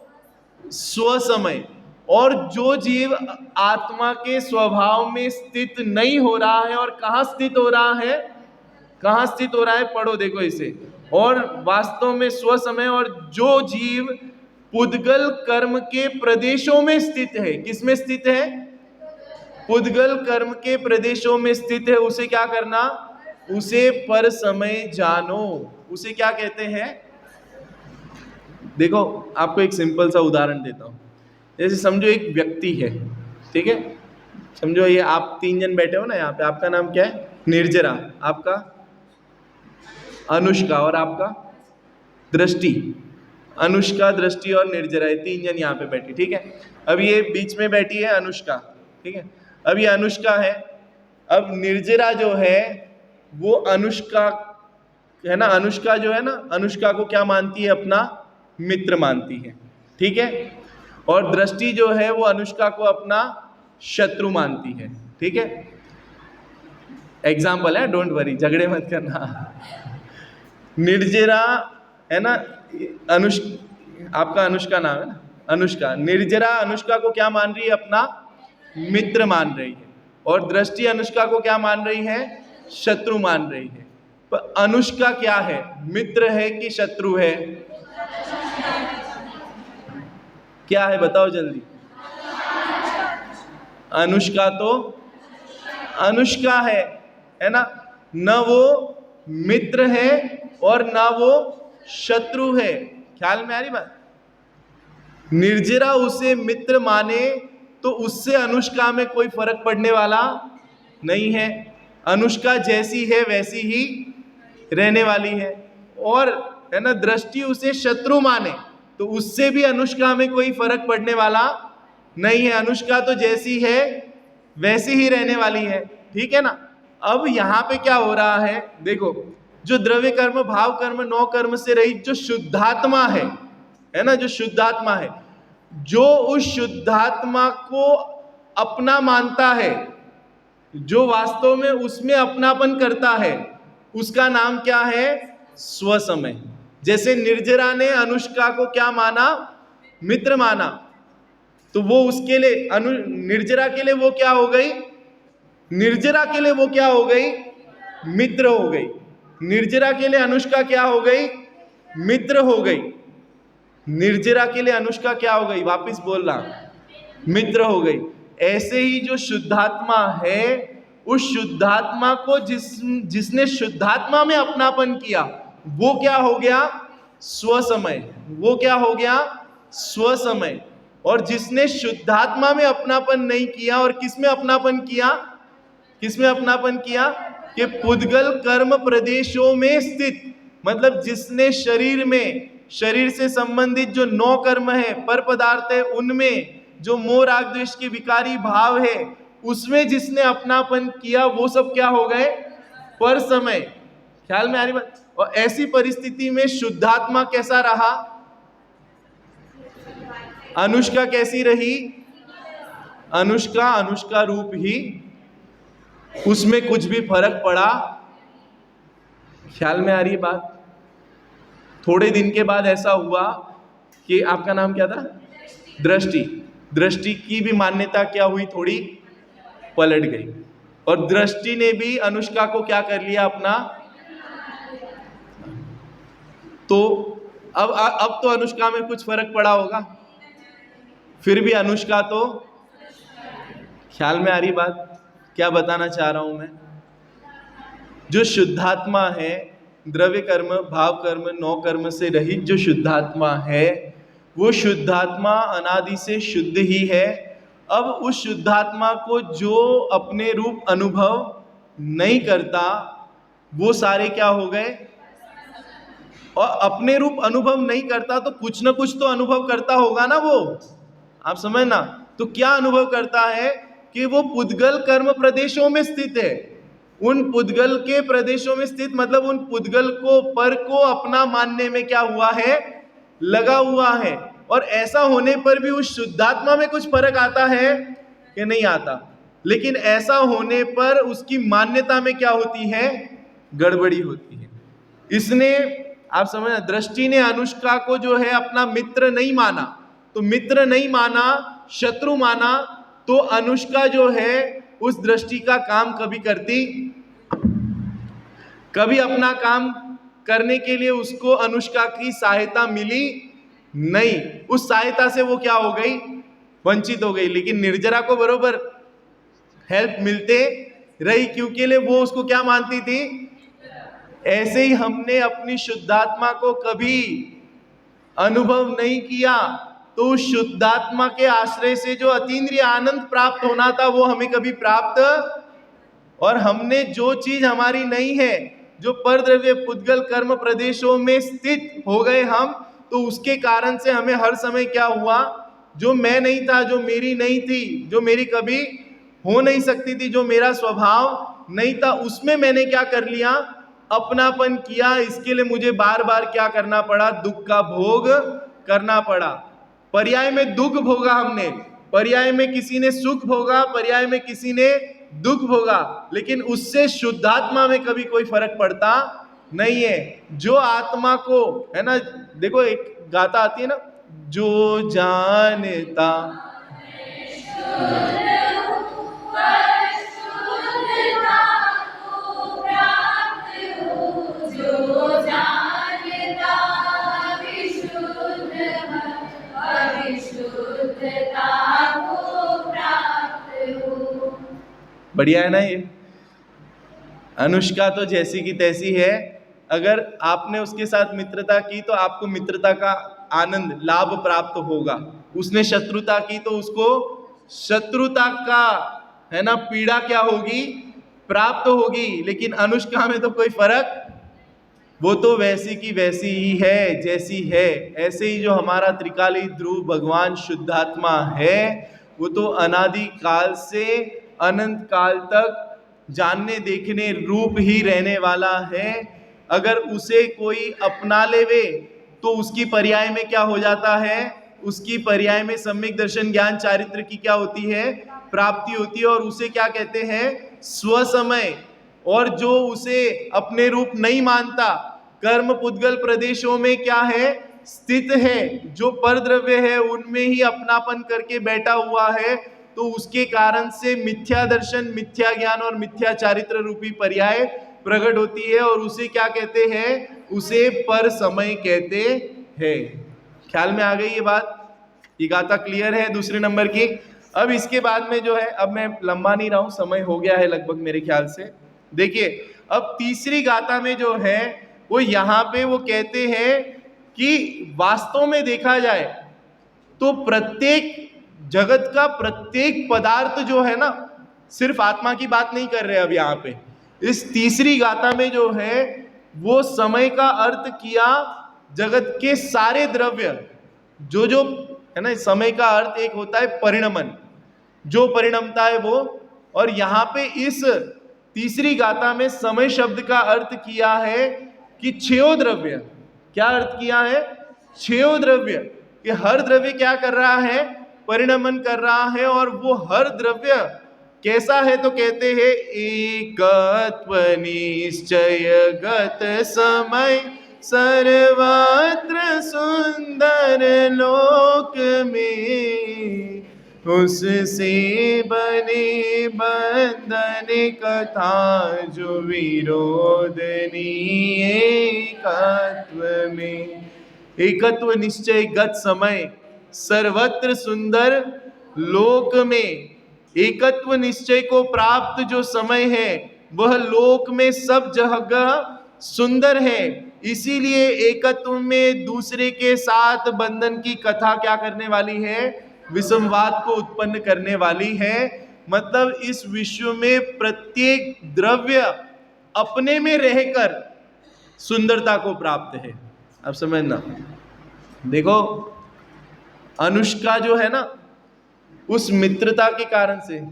स्वसमय। और जो जीव आत्मा के स्वभाव में स्थित नहीं हो रहा है, और कहाँ स्थित हो रहा है? कहाँ स्थित हो रहा है? पढ़ो, देखो इसे। और वास्तव में स्वसमय, और जो जीव पुद्गल कर्म के प्रदेशों में स्थित है। किस में स्थित है? पुद्गल कर्म के प्रदेशों में स्थित है, उसे क्या करना? उसे पर समय जानो। उसे क्या कहते हैं? देखो आपको एक सिंपल सा उदाहरण देता हूं। जैसे समझो एक व्यक्ति है, ठीक है, समझो ये आप 3 जन बैठे हो ना यहाँ पे। आपका नाम क्या है? निर्जरा। आपका? अनुष्का। और आपका? दृष्टि। अनुष्का, दृष्टि और निर्जरा, ये 3 जन यहाँ पे बैठी, ठीक है। अब ये बीच में बैठी है अनुष्का, ठीक है। अब ये अनुष्का है। अब निर्जरा जो है वो अनुष्का है ना, अनुष्का जो है ना, अनुष्का को क्या मानती है, अपना मित्र मानती है, ठीक है। और दृष्टि जो है वो अनुष्का को अपना शत्रु मानती है, ठीक है। एग्जाम्पल है, डोंट वरी, झगड़े मत करना। निर्जरा है ना, आपका अनुष्का नाम है ना, अनुष्का, निर्जरा अनुष्का को क्या मान रही है, अपना मित्र मान रही है। और दृष्टि अनुष्का को क्या मान रही है, शत्रु मान रही है। पर अनुष्का क्या है, मित्र है कि शत्रु है? क्या है बताओ जल्दी। अनुष्का तो अनुष्का है ना, न वो मित्र है और न वो शत्रु है। ख्याल में आ रही बात। निर्जरा उसे मित्र माने तो उससे अनुष्का में कोई फर्क पड़ने वाला नहीं है। अनुष्का जैसी है वैसी ही रहने वाली है। और है ना, दृष्टि उसे शत्रु माने तो उससे भी अनुष्का में कोई फर्क पड़ने वाला नहीं है। अनुष्का तो जैसी है वैसी ही रहने वाली है, ठीक है ना। अब यहाँ पे क्या हो रहा है, देखो, जो द्रव्य कर्म, भाव कर्म, नौ कर्म से रहित जो शुद्धात्मा है ना, जो शुद्धात्मा है, जो उस शुद्धात्मा को अपना मानता है, जो वास्तव में उसमें अपनापन करता है, उसका नाम क्या है, स्वसमय। जैसे निर्जरा ने अनुष्का को क्या माना, मित्र माना, तो वो उसके लिए निर्जरा के लिए वो क्या हो गई, निर्जरा के लिए वो क्या हो गई, मित्र हो गई। निर्जरा के लिए अनुष्का क्या हो गई, मित्र हो गई। निर्जरा के लिए अनुष्का क्या हो गई, वापिस बोलना, मित्र हो गई। ऐसे ही जो शुद्धात्मा है, उस शुद्धात्मा को जिसने शुद्धात्मा में अपनापन किया, वो क्या हो गया, स्वसमय। वो क्या हो गया, स्वसमय। और जिसने शुद्धात्मा में अपनापन नहीं किया, और किसमें अपनापन किया, किसमें अपनापन किया, कि पुद्गल कर्म प्रदेशों में स्थित, मतलब जिसने शरीर में, शरीर से संबंधित जो 9 कर्म है, पर पदार्थ है, उनमें जो मोह राग द्वेष के विकारी भाव है, उसमें जिसने अपनापन किया, वो सब क्या हो गए, पर समय। ख्याल में आ रही बात। और ऐसी परिस्थिति में शुद्धात्मा कैसा रहा, अनुष्का कैसी रही, अनुष्का अनुष्का रूप ही, उसमें कुछ भी फर्क पड़ा। ख्याल में आ रही बात। थोड़े दिन के बाद ऐसा हुआ कि आपका नाम क्या था, दृष्टि, दृष्टि की भी मान्यता क्या हुई, थोड़ी पलट गई। और दृष्टि ने भी अनुष्का को क्या कर लिया, अपना। तो अब तो अनुष्का में कुछ फर्क पड़ा होगा, फिर भी अनुष्का तो, ख्याल में आ रही बात क्या बताना चाह रहा हूं मैं। जो शुद्धात्मा है, द्रव्य कर्म, भाव कर्म, 9 कर्म से रहित जो शुद्धात्मा है, वो शुद्धात्मा अनादि से शुद्ध ही है। अब उस शुद्धात्मा को जो अपने रूप अनुभव नहीं करता, वो सारे क्या हो गए, और अपने रूप अनुभव नहीं करता तो कुछ ना कुछ तो अनुभव करता होगा ना वो, आप समझना। तो क्या अनुभव करता है कि वो पुद्गल कर्म प्रदेशों में स्थित है। उन पुद्गल के प्रदेशों में स्थित मतलब उन पुद्गल को, पर को अपना मानने में क्या हुआ है, लगा हुआ है। और ऐसा होने पर भी उस शुद्धात्मा में कुछ फर्क आता है कि नहीं आता। लेकिन ऐसा होने पर उसकी मान्यता में क्या होती है, गड़बड़ी होती है। इसने, आप समझना, दृष्टि ने अनुष्का को जो है अपना मित्र नहीं माना, तो मित्र नहीं माना, शत्रु माना, तो अनुष्का जो है उस दृष्टि का काम कभी करती, कभी अपना काम करने के लिए उसको अनुष्का की सहायता मिली नहीं। उस सहायता से वो क्या हो गई, वंचित हो गई। लेकिन निर्जरा को बरोबर हेल्प मिलते रही, क्योंकि लिए वो उसको क्या मानती थी। ऐसे ही हमने अपनी शुद्धात्मा को कभी अनुभव नहीं किया, तो उस शुद्धात्मा के आश्रय से जो अतीन्द्रिय आनंद प्राप्त होना था, वो हमें कभी प्राप्त, और हमने जो चीज हमारी नहीं है, जो परद्रव्य पुद्गल कर्म प्रदेशों में स्थित हो गए हम, तो उसके कारण से हमें हर समय क्या हुआ, जो मैं नहीं था, जो मेरी नहीं थी, जो मेरी कभी हो नहीं सकती थी, जो मेरा स्वभाव नहीं था, उसमें मैंने क्या कर लिया, अपनापन किया, इसके लिए मुझे बार बार क्या करना पड़ा, दुख का भोग करना पड़ा। पर्याय में दुख भोगा हमने, पर्याय में किसी ने सुख भोगा, पर्याय में किसी ने दुख भोगा, लेकिन उससे शुद्धात्मा में कभी कोई फर्क पड़ता नहीं है। जो आत्मा को, है ना, देखो एक गाथा आती है ना, जो जानता बढ़िया है ना ये। अनुष्का तो जैसी की तैसी है, अगर आपने उसके साथ मित्रता की तो आपको मित्रता का आनंद, लाभ प्राप्त होगा। उसने शत्रुता की तो उसको शत्रुता का, है ना, पीड़ा क्या होगी, प्राप्त होगी। लेकिन अनुष्का में तो कोई फर्क, वो तो वैसी की वैसी ही है जैसी है। ऐसे ही जो हमारा त्रिकाली ध्रुव भगवान शुद्धात्मा है, वो तो अनादि काल से अनंत काल तक जानने देखने रूप ही रहने वाला है। अगर उसे कोई अपना लेवे तो उसकी पर्याय में क्या हो जाता है, उसकी पर्याय में सम्यक दर्शन ज्ञान चारित्र की क्या होती है, प्राप्ति होती है। और उसे क्या कहते हैं, स्वसमय। और जो उसे अपने रूप नहीं मानता, कर्म पुद्गल प्रदेशों में क्या है, स्थित है, जो परद्रव्य है उनमें ही अपनापन करके बैठा हुआ है, तो उसके कारण से मिथ्या दर्शन, मिथ्या ज्ञान और मिथ्या चारित्र रूपी पर्याय प्रकट होती है। और उसे क्या कहते हैं, उसे पर समय कहते हैं। ख्याल में आ गई ये बात, ये गाथा क्लियर है दूसरे नंबर की। अब इसके बाद में जो है, अब मैं लंबा नहीं रहा हूं, समय हो गया है लगभग मेरे ख्याल से। देखिए अब तीसरी गाथा में जो है वो यहाँ पे वो कहते हैं कि वास्तव में देखा जाए तो प्रत्येक जगत का प्रत्येक पदार्थ जो है ना, सिर्फ आत्मा की बात नहीं कर रहे अब यहाँ पे। इस तीसरी गाथा में जो है वो समय का अर्थ किया, जगत के सारे द्रव्य जो जो है ना, समय का अर्थ एक होता है परिणमन, जो परिणमता है वो। और यहाँ पे इस तीसरी गाथा में समय शब्द का अर्थ किया है कि छयो द्रव्य। क्या अर्थ किया है, छयो द्रव्य, कि हर द्रव्य क्या कर रहा है, परिणमन कर रहा है। और वो हर द्रव्य कैसा है, तो कहते हैं एकत्व निश्चय गत समय सर्वत्र सुंदर लोक में, उससे बने बंधन कथा जो विरोधनी एकत्व में। एकत्व निश्चय गत समय सर्वत्र सुंदर लोक में, एकत्व निश्चय को प्राप्त जो समय है वह लोक में सब जगह सुंदर है। इसीलिए एकत्व में दूसरे के साथ बंधन की कथा क्या करने वाली है, विषमवाद को उत्पन्न करने वाली है। मतलब इस विश्व में प्रत्येक द्रव्य अपने में रहकर सुंदरता को प्राप्त है। अब समझना, देखो अनुष्का जो है ना, उस मित्रता के कारण से,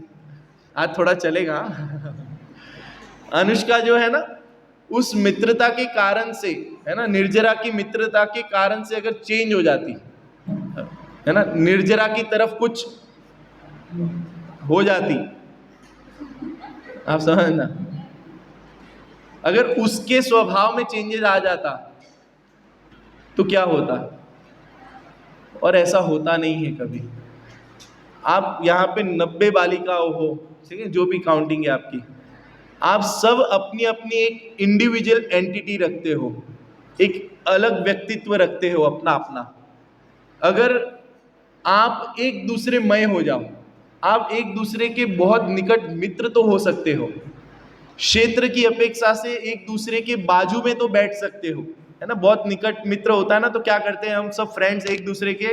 आज थोड़ा चलेगा अनुष्का जो है ना, उस मित्रता के कारण से, है ना, निर्जरा की मित्रता के कारण से अगर चेंज हो जाती है ना, निर्जरा की तरफ कुछ हो जाती, आप समझना, अगर उसके स्वभाव में चेंजेस आ जाता तो क्या होता। और ऐसा होता नहीं है कभी। आप यहाँ पे 90 बालिका हो, ठीक है, जो भी काउंटिंग है आपकी, आप सब अपनी अपनी एक इंडिविजुअल एंटिटी रखते हो, एक अलग व्यक्तित्व रखते हो अपना अपना। अगर आप एक दूसरे मय हो जाओ, आप एक दूसरे के बहुत निकट मित्र तो हो सकते हो, क्षेत्र की अपेक्षा से एक दूसरे के बाजू में तो बैठ सकते हो, है ना। बहुत निकट मित्र होता है ना, तो क्या करते हैं हम सब फ्रेंड्स, एक दूसरे के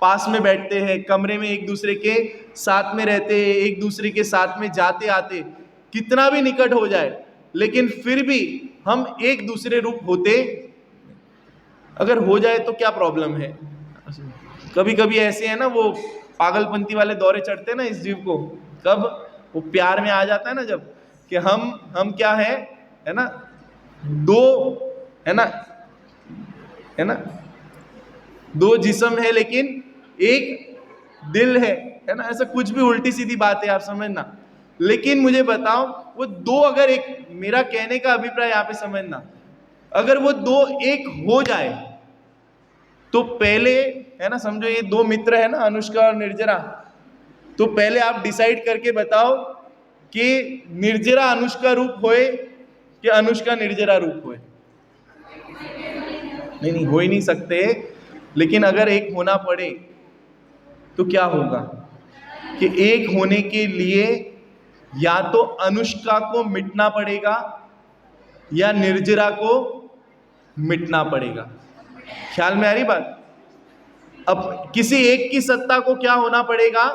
पास में बैठते हैं, कमरे में एक दूसरे के साथ में रहते हैं, एक दूसरे के साथ में जाते आते, कितना भी निकट हो जाए लेकिन फिर भी हम एक दूसरे रूप होते। अगर हो जाए तो क्या प्रॉब्लम है। कभी कभी ऐसे है ना, वो पागलपंती वाले दौरे चढ़ते हैं ना इस जीव को, कब वो प्यार में आ जाता है ना, जब कि हम क्या है ना, दो, है ना, है ना, दो जिस्म है लेकिन एक दिल है ना, ऐसा कुछ भी उल्टी सीधी बात है, आप समझना। लेकिन मुझे बताओ, वो दो अगर एक, मेरा कहने का अभिप्राय यहाँ पे समझना, अगर वो दो एक हो जाए तो पहले, है ना, समझो ये दो मित्र है ना, अनुष्का और निर्जरा, तो पहले आप डिसाइड करके बताओ कि निर्जरा अनुष्का रूप होए कि अनुष्का निर्जरा रूप होए। नहीं नहीं, हो ही नहीं सकते। लेकिन अगर एक होना पड़े तो क्या होगा कि एक होने के लिए या तो अनुष्का को मिटना पड़ेगा या निर्जरा को मिटना पड़ेगा। ख्याल में आ रही बात? अब किसी एक की सत्ता को क्या होना पड़ेगा?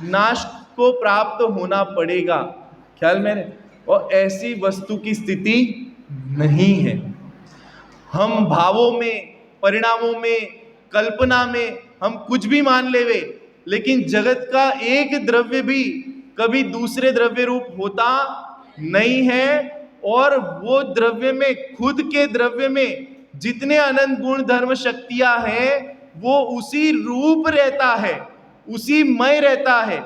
नाश को प्राप्त होना पड़ेगा। ख्याल में? और ऐसी वस्तु की स्थिति नहीं है। हम भावों में, परिणामों में, कल्पना में हम कुछ भी मान लेवे, लेकिन जगत का एक द्रव्य भी कभी दूसरे द्रव्य रूप होता नहीं है। और वो द्रव्य में, खुद के द्रव्य में जितने अनंत गुण धर्म शक्तियां हैं, वो उसी रूप रहता है, उसी मय रहता है।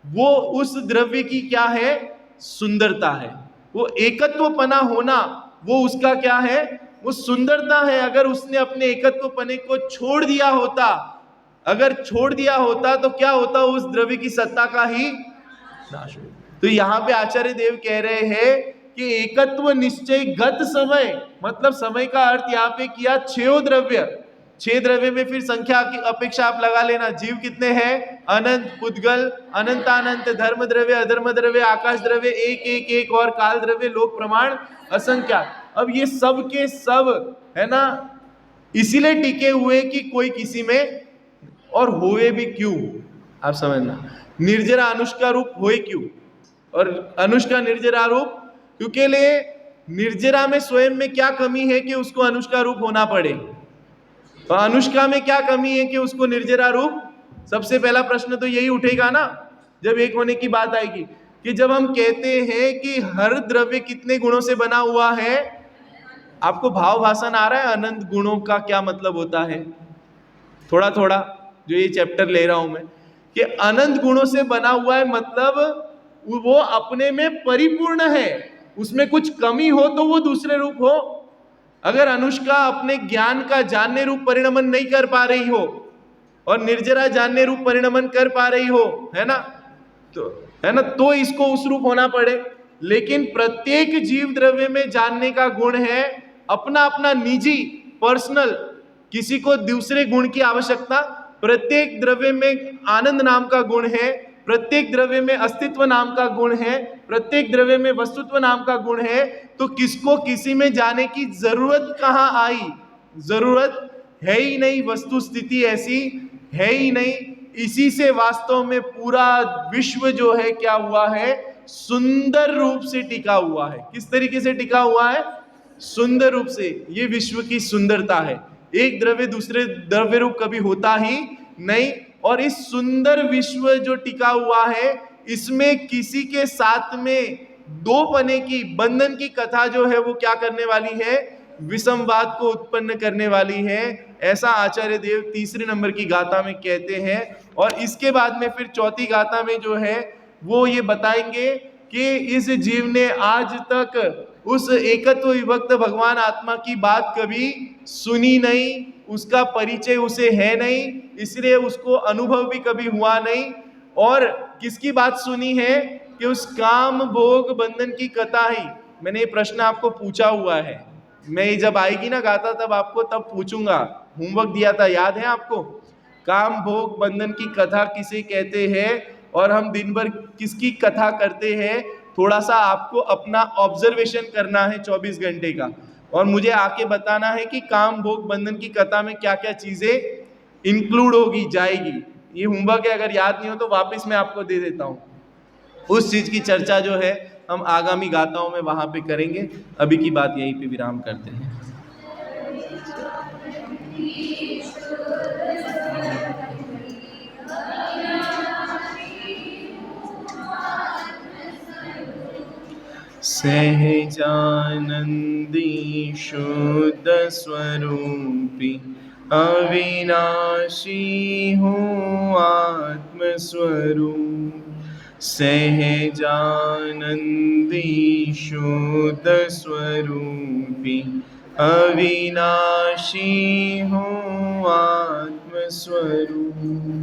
वो उस द्रव्य की क्या है? सुंदरता है। वो एकत्वपना होना, वो उसका क्या है? वो सुंदरता है। अगर उसने अपने एकत्वपने को छोड़ दिया होता, अगर छोड़ दिया होता तो क्या होता? उस द्रव्य की सत्ता का ही नाश हो। तो यहाँ पे आचार्य देव कह रहे हैं कि एकत्व निश्चय गत समय, मतलब समय का अर्थ यहाँ पे किया छह द्रव्य। छह द्रव्य में फिर संख्या की अपेक्षा आप लगा लेना, जीव कितने हैं? अनंत, पुद्गल, अनंतानंत, धर्म द्रव्य, अधर्म द्रव्य, आकाश द्रव्य, एक एक एक, और काल द्रव्य, लोक प्रमाण, असंख्या। अब ये सब के सब, है ना, इसीलिए टिके हुए कि कोई किसी में, और हुए भी क्यों, आप समझना। निर्जरा अनुष्का रूप हुए क्यों, और अनुष्का निर्जरा रूप क्योंकि लिए निर्जरा में स्वयं में क्या कमी है कि उसको अनुष्का रूप होना पड़े, और अनुष्का में क्या कमी है कि उसको निर्जरा रूप। सबसे पहला प्रश्न तो यही उठेगा ना जब एक होने की बात आएगी, कि जब हम कहते हैं कि हर द्रव्य कितने गुणों से बना हुआ है, आपको भाव भाषण आ रहा है अनंत गुणों का क्या मतलब होता है? थोड़ा थोड़ा जो ये चैप्टर ले रहा हूं मैं, कि अनंत गुणों से बना हुआ है, मतलब वो अपने में परिपूर्ण है, उसमें कुछ कमी हो तो वो दूसरे रूप हो। अगर अनुष्का अपने ज्ञान का जानने रूप परिणमन नहीं कर पा रही हो और निर्जरा जानने रूप परिणमन कर पा रही हो, है ना, तो, है ना, तो इसको उस रूप होना पड़े। लेकिन प्रत्येक जीव द्रव्य में जानने का गुण है, अपना अपना निजी पर्सनल, किसी को दूसरे गुण की आवश्यकता। प्रत्येक द्रव्य में आनंद नाम का गुण है, प्रत्येक द्रव्य में अस्तित्व नाम का गुण है, प्रत्येक द्रव्य में वस्तुत्व नाम का गुण है। तो किसको किसी में जाने की जरूरत कहाँ आई? जरूरत है ही नहीं, वस्तु स्थिति ऐसी है ही नहीं। इसी से वास्तव में पूरा विश्व जो है क्या हुआ है? सुंदर रूप से टिका हुआ है। किस तरीके से टिका हुआ है? सुंदर रूप से। ये विश्व की सुंदरता है। एक द्रव्य दूसरे द्रव्य रूप कभी होता ही नहीं। और इस सुंदर विश्व जो टिका हुआ है, इसमें किसी के साथ में दो पने की, बंधन की कथा जो है वो क्या करने वाली है? विषमवाद को उत्पन्न करने वाली है। ऐसा आचार्य देव तीसरे नंबर की गाथा में कहते हैं। और इसके बाद में फिर चौथी गाथा में जो है वो ये बताएंगे कि इस जीव ने आज तक उस एकत्व विभक्त भगवान आत्मा की बात कभी सुनी नहीं, उसका परिचय उसे है नहीं, इसलिए उसको अनुभव भी कभी हुआ नहीं। और किसकी बात सुनी है? कि उस काम भोग बंधन की कथा ही। मैंने ये प्रश्न आपको पूछा हुआ है, मैं जब आएगी ना गाथा तब आपको तब पूछूंगा, होमवर्क दिया था, याद है आपको? काम भोग बंधन की कथा किसे कहते हैं, और हम दिन भर किसकी कथा करते हैं? थोड़ा सा आपको अपना ऑब्जर्वेशन करना है 24 घंटे का, और मुझे आके बताना है कि काम भोग बंधन की कथा में क्या क्या चीजें इंक्लूड होगी, जाएगी। ये होमवर्क है, अगर याद नहीं हो तो वापस मैं आपको दे देता हूँ। उस चीज की चर्चा जो है हम आगामी गाथाओं में वहां पे करेंगे। अभी की बात यहीं पे विराम करते हैं। सहजानंदी शुद्ध स्वरूपी अविनाशी हूँ आत्मस्वरूप। सहजानंदी शुद्ध स्वरूपी अविनाशी हूँ आत्मस्वरूप।